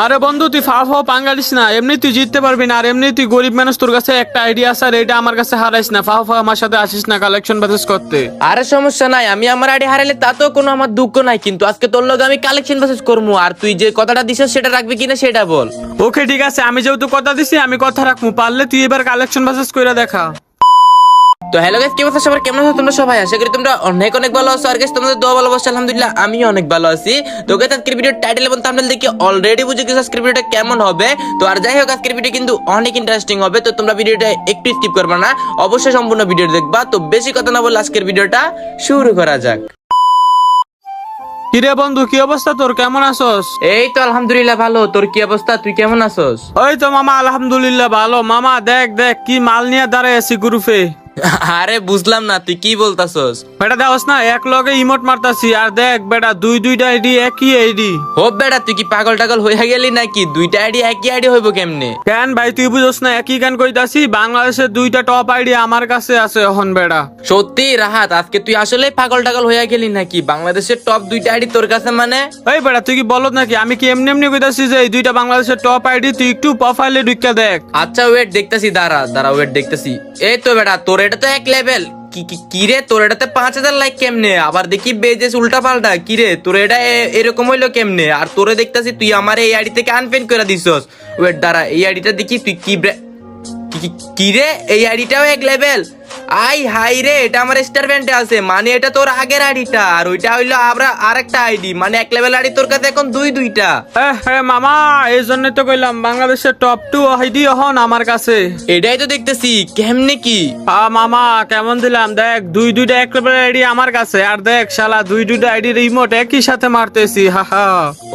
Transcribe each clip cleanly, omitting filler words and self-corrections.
আরে বন্ধু তুই ফাও পাঙ্গালিস না, এমনি তুই জিততে পারবি না। আর এমনি তুই গরিব মানুষ, তোর কাছে একটা আইডিয়া আছে আর এটা আমার কাছে হারাইস না। ফাও আমার সাথে আসিস না কালেকশন বাজেস করতে। আরে সমস্যা নাই, আমি আমার আইডি হারাইলে তাতেও কোনো আমার দুঃখ নাই, কিন্তু আজকে তোর লগে আমি কালেকশন বাসেস করবো। আর তুই যে কথাটা দিছিস সেটা রাখবি কিনা সেটা বল। ওকে ঠিক আছে, আমি যেহেতু কথা দিছি আমি কথা রাখবো। পারলে তুই এবার কালেকশন বাজেস কইরা দেখা। তো হ্যালো গাইস, কি অবস্থা সবার, কেমন আছো তোমরা সবাই? আশা করি তোমরা অনেক অনেক ভালো আছো। আর গাইস তোমাদের দোয়া ভালোবাসা আলহামদুলিল্লাহ আমি অনেক ভালো আছি। তো গাইস আজকের ভিডিওর টাইটেল এবং থাম্বনেল দেখে অলরেডি বুঝে গেছো আজকের ভিডিওটা কেমন হবে। তো আর যাই হোক আজকের ভিডিও কিন্তু অনেক ইন্টারেস্টিং হবে। তো তোমরা ভিডিওটা একটু স্কিপ করবে না, অবশ্যই সম্পূর্ণ ভিডিও দেখবা। তো বেশি কথা না বলে আজকের ভিডিওটা শুরু করা যাক। কিরে বন্ধু, কি অবস্থা তোর, কেমন আছোস? এই তো আলহামদুলিল্লাহ ভালো, তোর কি অবস্থা, তুই কেমন আছোস? ওই তো মামা আলহামদুলিল্লাহ ভালো। মামা দেখ দেখ কি মাল নিয়ে দাঁড়ায় আছি গ্রুপে। আরে বুঝলাম না তুই কি বলতাছস। বেটা দেখস না এক লগে ইমোট মারতাছি, আর দেখ বেটা দুইটা আইডি একই আইডি। হোপ বেটা তুই কি পাগল টাগল হয়ে গেলি নাকি? দুইটা আইডি একই আইডি হইব কেমনে? কেন ভাই তুই বুঝছ না একই গান কইতাছি? বাংলাদেশের দুইটা টপ আইডি আমার কাছে আছে এখন বেটা। সত্যি রাহাত, আজকে তুই আসলে পাগল টাগল হয়ে গেলি নাকি? বাংলাদেশের টপ দুইটা আইডি তোর কাছে মানে? এই বেটা তুই কি বলত নাকি? আমি কি এমনি এমনি কইতাছি যে এই দুইটা বাংলাদেশের টপ আইডি? তুই একটু প্রোফাইলে ঢুকে দেখ। আচ্ছা ওয়েট দেখতেছি, দাঁড়া ওয়েট দেখতেছি। এই তো বেটা তোর এটা তো এক লেভেল। কি রে তোর এটাতে 5000 লাইক কেমনে? আবার দেখি বেজেস উল্টা পাল্টা। কি রে তোর এটা এরকম হইলো কেমনে? আর তোরে দেখতেছি তুই আমার এই আইডি থেকে আনফ্রেন্ড করে দিছস। ওয়েট দাঁড়া, এই আইডিটা দেখি তুই কি রে, এই আইডিটাও এক লেভেল। আই হাই রে, এটা আমার স্টার ব্যান্ডে আছে, মানে এটা তোর আগের আইডিটা। আর ওইটা হইলো আমরা আরেকটা আইডি, মানে এক লেভেল আইডি তোর কাছে এখন দুইটা। মামা এই জন্যই তো কইলাম বাংলাদেশের টপ 2 আইডি এখন আমার কাছে। এটাই তো দেখতেছি, কেমনে কি? মামা কেমন দিলাম দেখ, দুইটা এক লেভেল আইডি আমার কাছে। আর দেখ শালা দুইটা আইডি রিমোট একই সাথে মারতেছি। হাহা।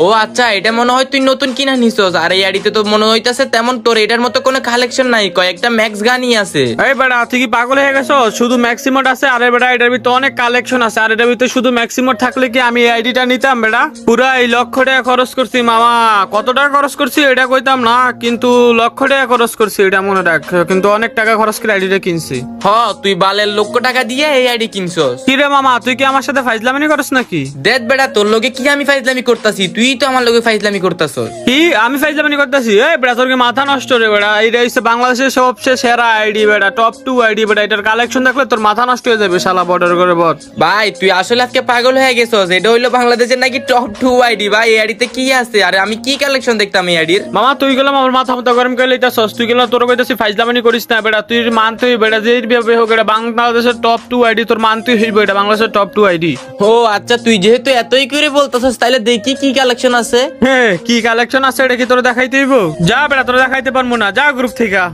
ও আচ্ছা, এটা মনে হয় তুই নতুন কিনা নিছস। আর এই আইডিতে তো মনে হইতাছে তেমন তোর এটার মতো কোনো কালেকশন নাই, কয়েকটা ম্যাক্স গানই আছে। এই বেটা তুই কি পাগল হয়ে গেছো? শুধু ম্যাক্সিমোড আছে? আরে বেটা এটার ভিতরে অনেক কালেকশন আছে। আর এটার ভিতরে শুধু ম্যাক্সিমোড থাকলে কি আমি এই আইডিটা নিতাম বেটা? পুরা এই লক্ষ টাকা খরচ করছি মামা। কত টাকা খরচ করছি এটা কইতাম না, কিন্তু লক্ষ টাকা খরচ করছি এটা মনে রাখ। কিন্তু অনেক টাকা খরচ করে আইডিটা কিনছি। তুই বালের লক্ষ টাকা দিয়ে এই আইডি কিনছস? কি রে মামা তুই কি আমার সাথে ফাইজলামি করছ নাকি? দেখ বেটা তোর লগে কি আমি ফাইজলামি করতাছি? তুই তো আমার লগে ফাইজলামি করতাছস। কি আমি ফাইজলামি করতেছি? এই বেটা তোর কি মাথা নষ্ট রে বেটা? এইটা হচ্ছে বাংলাদেশের সবচেয়ে সেরা আইডি বেটা, টপ 2 আইডি বেটা। এটার কালেকশন দেখলে তোর মাথা নষ্ট হয়ে যাবে শালা। বর্ডার করে বট ভাই তুই আসলে আজকে পাগল হয়ে গেছস। এটা হইলো বাংলাদেশের নাকি টপ 2 আইডি। ভাই এই আইডিতে কি আছে? আরে আমি কি কালেকশন দেখতাম এই আইডির? মামা তুই গেলাম আমার মাথা মতো গরম করে লইতাছস। তুই গেলাম তোর কইতাছি ফাইজলামি করিস না বেটা। তুই মানতেই বেটা যে ভাবে হোক এটা বাংলাদেশের টপ 2 আইডি, তোর মানতেই হইব এটা বাংলাদেশের টপ 2 আইডি। ও আচ্ছা, তুই যেহেতু এতই করে বলতাছস তাহলে দেখি কি কালেকশন আছে। হ্যাঁ কি কালেকশন আছে এটা কি তোর দেখাইতে হইব? যা বেটা তোর দেখাইতে পারবো না, যা গ্রুপ থেকে।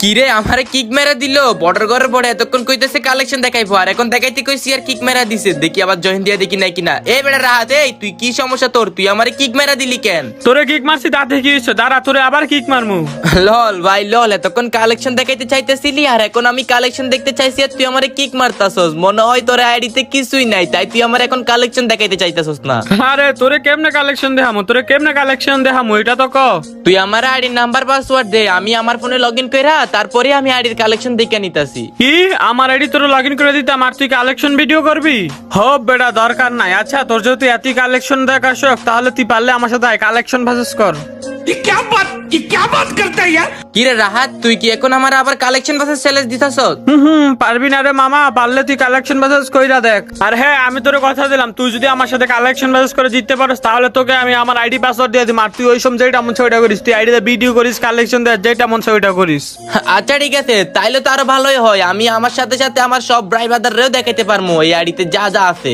কি রে আমারে কিক মেরা দিল? বর্ডার ঘরের পরে এতক্ষণ কইতেছে কালেকশন দেখাইবো, আর এখন দেখাইতে কইছি আর কিক মেরা দিছে। দেখি আবার জয়েন দিয়া দেখি নাই কিনা। এই বেটা রাহাত, এই তুই কি সমস্যা তোর? তুই আমারে কিক মেরা দিলি কেন? তোরে কিক মারছি তাতে কি হইছে? দাঁড়া তোরে আবার কিক মারমু। লল ভাই লল, এতক্ষণ কালেকশন দেখাইতে চাইতেছিলি আর এখন আমি কালেকশন দেখতে চাইছি আর তুই আমারে কিক মারতাছস। মনে হয় তোর আইডিতে কিছুই নাই, তাই তুই আমার এখন কালেকশন দেখাইতে চাইতাছস না? আরে তোরে কেমনে কালেকশন দেখামু? এটা তো ক। তুই আমার আইডির নাম্বার পাসওয়ার্ড দে, আমি আমার ফোনে লগইন কইরা তারপরে আমি আইডির কালেকশন দেখে নিতাছি। কি আমার আইডি তোর লগইন করে দিতাম আর তুই কালেকশন ভিডিও করবি? হোপ বেটা দরকার নাই। আচ্ছা তোর যেহেতু এতই কালেকশন দেখার শখ, তাহলে তুই পারলে আমার সাথে কালেকশন ভার্সেস কর। ये क्या बात करता है यार? কি রে রাহাত, তুই কি এখন আমার আবার কালেকশন ভার্সেস চ্যালেঞ্জ দিতাছস? পারবি না রে মামা, পারলে তুই কালেকশন ভার্সেস কইরা দেখ। আর হ্যাঁ আমি তোরে কথা দিলাম, তুই যদি আমার সাথে কালেকশন ভার্সেস করে জিততে পারিস তাহলে তোকে আমি আমার আইডি পাসওয়ার্ড দিয়ে দিই। আর তুই ওই সময় যেটা মন চায় ওইটা করিস। তুই আইডিতে ভিডিও করিস, কালেকশন দে, যেটা মন চায় ওইটা করিস। আচ্ছা ঠিক আছে, তাইলে তো আরো ভালোই হয়। আমি আমার সাথে সাথে আমার সব ভাই ব্রাদাররেও দেখাইতে পারমু এই আইডিতে যা যা আছে।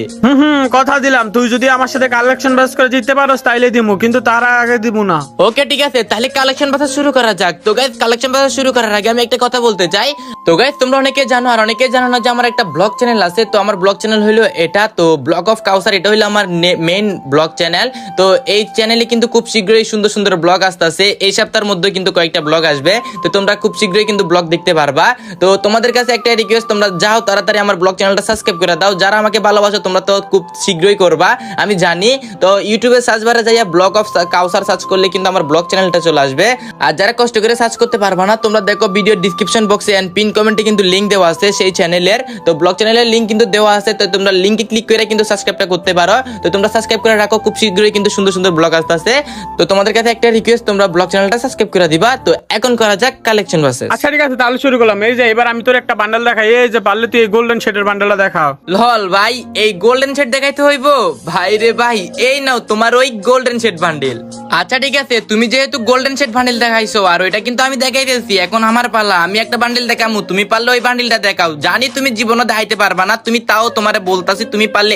কথা দিলাম, তুই যদি আমার সাথে কালেকশন ভার্সেস করে জিততে পারিস তাইলে দিমু, কিন্তু তার আগে দিমু না। ওকে ঠিক আছে, তাহলে কালেকশন ভার্সেস শুরু করা যাক। তো গাইস কালেকশন ভার্সেস শুরু করার আগে আমি একটা কথা বলতে চাই। তো গাইস তোমরা অনেকে জানো আর অনেকে জানো না যে আমার একটা ব্লগ চ্যানেল আছে। তো আমার ব্লগ চ্যানেল হইলো এটা, তো ব্লগ অফ কাউসার, এটা হইলো আমার মেইন ব্লগ চ্যানেল। তো এই চ্যানেলে কিন্তু খুব শীঘ্রই সুন্দর সুন্দর ব্লগ আসতেছে। এই সপ্তাহের মধ্যে কিন্তু কয়েকটা ব্লগ আসবে, তো তোমরা খুব শীঘ্রই কিন্তু ব্লগ দেখতে পারবা। তো তোমাদের কাছে একটা রিকোয়েস্ট, তোমরা যাও তাড়াতাড়ি আমার ব্লগ চ্যানেলটা সাবস্ক্রাইব করে দাও। যারা আমাকে ভালোবাসো তোমরা তো খুব শীঘ্রই করবা আমি জানি। তো ইউটিউবে সার্চ বারে যাইয়া ব্লগ অফ কাউসার সার্চ করলে কিন্তু আমার ব্লগ চ্যানেলটা চলে আসবে। আসবে। আর যারা কষ্ট করে সার্চ করতে পারবা না, তোমরা দেখো ভিডিও ডিসক্রিপশন বক্সে এন্ড পিন কমেন্টে কিন্তু লিংক দেওয়া আছে সেই চ্যানেলের। তো ব্লগ চ্যানেলের লিংক কিন্তু দেওয়া আছে, তো তোমরা লিংকে ক্লিক করে কিন্তু সাবস্ক্রাইবটা করতে পারো। তো তোমরা সাবস্ক্রাইব করে রাখো, খুব শীঘ্রই কিন্তু সুন্দর সুন্দর ব্লগ আসতেছে। তো তোমাদের কাছে একটা রিকোয়েস্ট, তোমরা ব্লগ চ্যানেলটা সাবস্ক্রাইব করে দিবা। তো এখন করা যাক কালেকশন ভার্সেস। আচ্ছা ঠিক আছে, তাহলে শুরু করলাম। এই যে এবার আমি তোর একটা বান্ডেল দেখাই, এই যে পারলে তুই এই গোল্ডেন শেডের বান্ডেলটা দেখাও। লল ভাই, এই গোল্ডেন সেট দেখাইতে হইব? ভাই রে ভাই, এই নাও তোমার ওই গোল্ডেন সেট বান্ডেল। আচ্ছা ঠিক আছে, তুমি যেহেতু গোল্ডেন সেট বান্ডেল দেখাইছো আর ওইটা কিন্তু আমি দেখাই দিয়েছি, এখন আমার পালা। আমি একটা বান্ডেল দেখামু, তুমি পারলে ওই বান্ডেলটা দেখাও। জানি তুমি জীবনে দেখাইতে পারবা না, তুমি তাও তোমারে বলতাছি, তুমি পারলে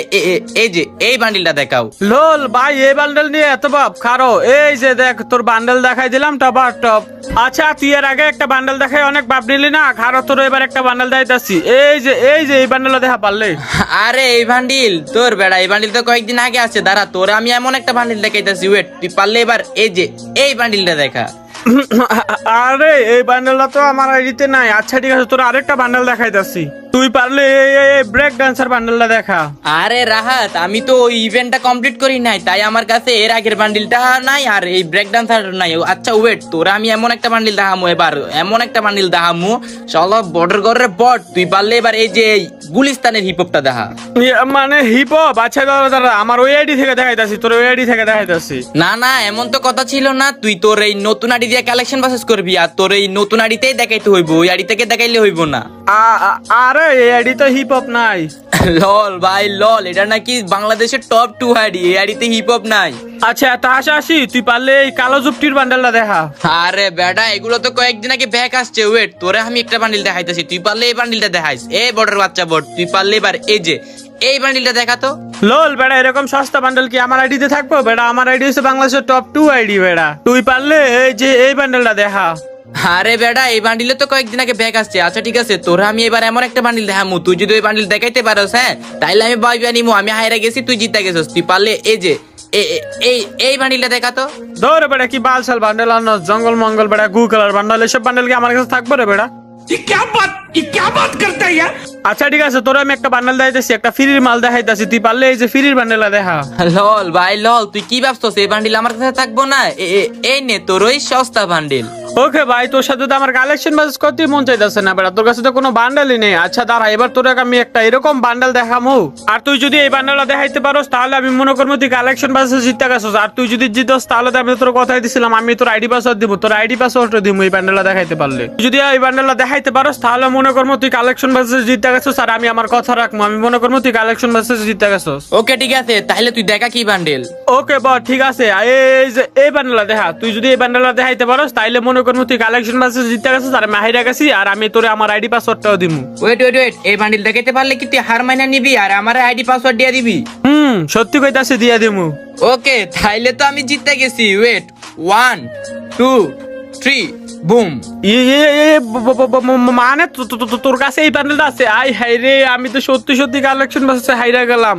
এই যে এই বান্ডেলটা দেখাও। লোল ভাই, এই বান্ডেল নিয়ে এত বাপ খারো। এই যে দেখ তোর বান্ডেল দেখাই দিলাম, টপ আর টপ। আচ্ছা তুই এর আগে একটা বান্ডেল দেখাই অনেক বাপ নিলি না, খারো তোর এবার একটা বান্ডেল দেখাইতাছি। এই বান্ডেলটা দেখা পারলে। আরে এই বান্ডিল তোর বেড়া, এই বান্ডিল তো কয়েকদিন আগে আছে। দাঁড়া, তোর আমি এমন একটা বান্ডিল দেখাইতাছি, ওয়েট। তুই পারলে এবার এই যে এই বান্ডিলটা দেখা। আরে এই বান্ডেলটা তো আমার আইডিতে নাই। আচ্ছা ঠিক আছে, তোর আরেকটা বান্ডেল দেখাইতাছি, তুই পারলে এই ব্রেক ডান্সার বান্ডেলটা দেখা। আরে রাহাত, আমি তো ওই ইভেন্টটা কমপ্লিট করি নাই, তাই আমার কাছে এর আগের বান্ডিলটা নাই আর এই ব্রেক ডান্সার নাই। আচ্ছা ওয়েট, তোরা আমি এমন একটা বান্ডিল দেখামু, এবার এমন একটা বান্ডিল দেখামু চলো বর্ডার গড়ের বট। তুই পারলে এবার এই যে গুলিস্তানের হিপহপটা দেখা। মানে হিপ হপ? আচ্ছা দাদা, আমার ওই আইডি থেকে দেখাইতাছি, তোর ওই আইডি থেকে দেখাইতাছি। না না, এমন তো কথা ছিল না। তুই তোর এই নতুন আইডি দিয়ে কালেকশন ভার্সেস করবি, আর তোর এই নতুন আইডিতেই দেখাইতে হইব, ওই আইডি থেকে দেখাইলে হইব না। আরে এই আইডি তো হিপ হপ নাই। লল ভাই লল, এটা নাকি বাংলাদেশের টপ 2 আইডি, এই আইডিতে হিপ হপ নাই। আচ্ছা তা আসি, তুই পারলে এই কালো জুপটির বান্ডেলটা দেখা। আরে বেটা, এগুলো তো কয়েকদিন আগে ব্যাক আসছে। ওয়েট, তোরে আমি একটা বান্ডিল দেখাইতেছি, তুই পারলে এই বান্ডিলটা দেখাইস। এই বর্ডার বাচ্চা বট, তুই পারলে এবার এই যে এই বান্ডিলটা দেখা তো। লোল বেড়া, এরকম সস্তা বান্ডেল কি আমার আইডিতে থাকবো? বেড়া আমার আইডি হচ্ছে বাংলাদেশের টপ 2 আইডি। বেড়া তুই পারলে এই যে এই বান্ডেলটা দেখা। আরে বেটা, এই বান্ডিলে তো কয়েকদিন আগে ব্যাক আসছে। আচ্ছা ঠিক আছে, তোরা আমি এবার এমন একটা বান্ডিল দেখামু, তুই যদি ওই বান্ডিল দেখাইতে পারোস, হ্যাঁ তাইলে আমি বাইবা নিমু। আমি হাইরা গেছি, তুই জিতে গেছিস। তুই পারলে এই যে এই বান্ডিলটা দেখা তো। ধর বেড়া, কি বালসাল বান্ডেল আনো, জঙ্গল মঙ্গল বেড়া, গু কালার বান্ডেল, এসব বান্ডেল কি আমার কাছে থাকবো রে বেড়া? ये क्या बात करता है यार? আচ্ছা ঠিক আছে, তোর আমি একটা বান্ডেল দেখাইতেছি, একটা ফ্রির মাল দেখাইতেছি, তুই পারলে এই যে ফ্রির বান্ডেলটা দেখা। লল ভাই লল, তুই কি ভাবছস এই বান্ডিল আমার কাছে থাকবো না? এই নে তোর ওই সস্তা বান্ডিল। ওকে ভাই, তোর সাথে তো আমার কালেকশন বাস করতে মন চাইতেছে না বেড়া, তোর কাছে তো কোনো বান্ডেলই নেই। আচ্ছা দাঁড়া, এবার তোর আমি একটা এরকম বান্ডেল দেখামু, আর তুই যদি এই বান্ডেলটা দেখাইতে পারোস তাহলে আমি মনে করবো তুই কালেকশন বাসে জিততে গেছস। আর তুই যদি জিতস তাহলে তো আমি তোর কথাই দিছিলাম, আমি তোর আইডি পাসওয়ার্ড দিব, তোর আইডি পাসওয়ার্ড দিব এই বান্ডেলটা দেখাইতে পারলে। তুই যদি এই বান্ডেলটা দেখাইতে পারোস তাহলে মনে করবো তুই কালেকশন বাসে জিততে গেছস, আর আমি আমার কথা রাখবো, আমি মনে করবো তুই কালেকশন বাসে জিততে গেছস। ওকে ঠিক আছে, তাহলে তুই দেখা কি বান্ডিল। ওকে বল, ঠিক আছে। এই যে এই বান্ডেলটা দেখা, তুই যদি এই বান্ডেলটা দেখাইতে পারোস তাইলে মনে করবো তুই কালেকশন বাসে জিততে গেছস, আর আমি হাইরা গেছি, আর আমি তোরে আমার আইডি পাসওয়ার্ডটাও দিমু। ওয়েট, এই বান্ডিল দেখাইতে পারলে কি তুই হার মাইনা নিবি আর আমার আইডি পাসওয়ার্ড দিয়ে দিবি? সত্যি কইতাছি, দিয়া দিমু। ওকে, তাইলে তো আমি জিতে গেছি। Wait, 1 2 3 boom. মানে তোর কাছে এই বান্ডেলটা আছে? আই হাই রে, আমি তো সত্যি সত্যি কালেকশন বাসে হাইরা গেলাম।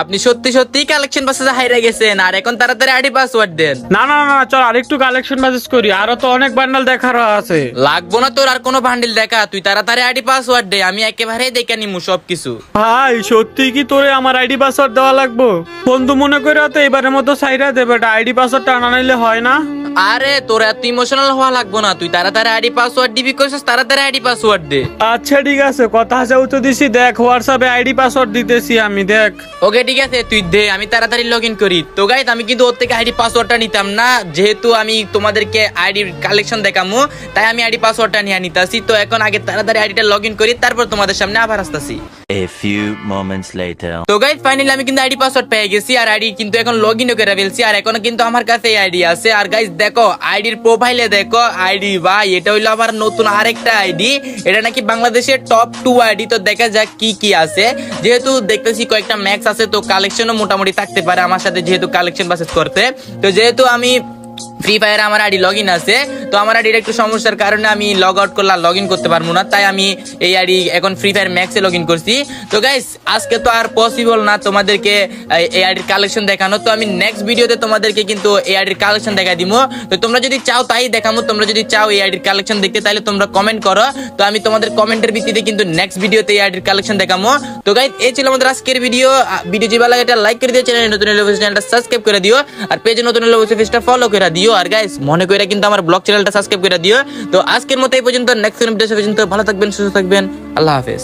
আপনি সত্যি সত্যি কালেকশন বাসে হাইরা গেছেন, আর এখন তাড়াতাড়ি আইডি পাসওয়ার্ড দেন। না না না, চল আরেকটু কালেকশন বাসেস করি, আরো তো অনেক বান্ডেল দেখার আছে। লাগবো না তোর আর কোনো বান্ডিল দেখা, তুই তাড়াতাড়ি আইডি পাসওয়ার্ড দে, আমি একেবারেই দেখে নিমু সবকিছু। ভাই সত্যি কি তোরে আমার আইডি পাসওয়ার্ড দেওয়া লাগবো? বন্ধু মনে করে তো এবারের মতো সাইরা দেবে, আইডি পাসওয়ার্ডটা আনা নাইলে হয় না। আরে তোর এত ইমোশনাল হওয়া লাগবো না, তুই তাড়াতাড়ি আইডি পাসওয়ার্ড দিবি কইছিস, তাড়াতাড়ি আইডি পাসওয়ার্ড দে। আচ্ছা ঠিক আছে, কথা যেহেতু দিছি, দেখ হোয়াটসঅ্যাপে আইডি পাসওয়ার্ড দিতেছি আমি, দেখ। ওকে ঠিক আছে, তুই দে, আমি তাড়াতাড়ি লগ ইন করি। তো গাইস, আমি কিন্তু ওর থেকে আইডি পাসওয়ার্ডটা নিতাম না, যেহেতু আমি তোমাদেরকে আইডির কালেকশন দেখামু, তাই আমি আইডি পাসওয়ার্ডটা নিয়ে নিতাছি। তো এখন আগে তাড়াতাড়ি আইডিটা লগ ইন করি, তারপর তোমাদের সামনে আবার আসতাছি। A few moments later. তো গাইস, ফাইনালি আমি কিন্তু আইডি পাসওয়ার্ড পেয়ে গেছি, আর আইডি কিন্তু এখন লগ ইনও করে ফেলছি, আর এখন কিন্তু আমার কাছে এই আইডি আছে। আর গাইস দেখো, আইডির প্রোফাইলে দেখো আইডি, ভাই এটা হইলো আবার নতুন আরেকটা আইডি, এটা নাকি বাংলাদেশের টপ 2 আইডি। তো দেখা যাক কি কি আছে, যেহেতু দেখতেছি কয়েকটা ম্যাক্স আছে, তো কালেকশনও মোটামুটি থাকতে পারে আমার সাথে, যেহেতু কালেকশন বাসেস করতে। তো যেহেতু আমি ফ্রি ফায়ারে আমার আইডি লগ ইন আছে, তো আমার আইডির একটু সমস্যার কারণে আমি লগ আউট করলে লগ ইন করতে পারবো না, তাই আমি এই আইডি এখন ফ্রি ফায়ার ম্যাক্সে লগ ইন করছি। তো গাইস, আজকে তো আর পসিবল না তোমাদেরকে এই আইডির কালেকশন দেখানো, তো আমি নেক্সট ভিডিওতে তোমাদেরকে কিন্তু এই আইডির কালেকশন দেখাই দিব। তো তোমরা যদি চাও তাই দেখাবো, তোমরা যদি চাও এই আইডির কালেকশন দেখতে, তাহলে তোমরা কমেন্ট করো, তো আমি তোমাদের কমেন্টের ভিত্তিতে কিন্তু নেক্সট ভিডিওতে এই আইডির কালেকশন দেখাবো। তো গাইস, এই ছিল আমাদের আজকের ভিডিও যদি ভালো লাগে এটা লাইক করে দিও, চ্যানেলে নতুন হলে চ্যানেলটা সাবস্ক্রাইব করে দিও, আর পেজে নতুন হলে পেজটা ফলো করে দিও। দিও, আর গাইস মনে কইরা কিন্তু আমার ব্লগ চ্যানেলটা সাবস্ক্রাইব করে দিও। তো আজকের মতো এই পর্যন্ত, নেক্সট ভিডিও পর্যন্ত ভালো থাকবেন, সুস্থ থাকবেন, আল্লাহ হাফেজ।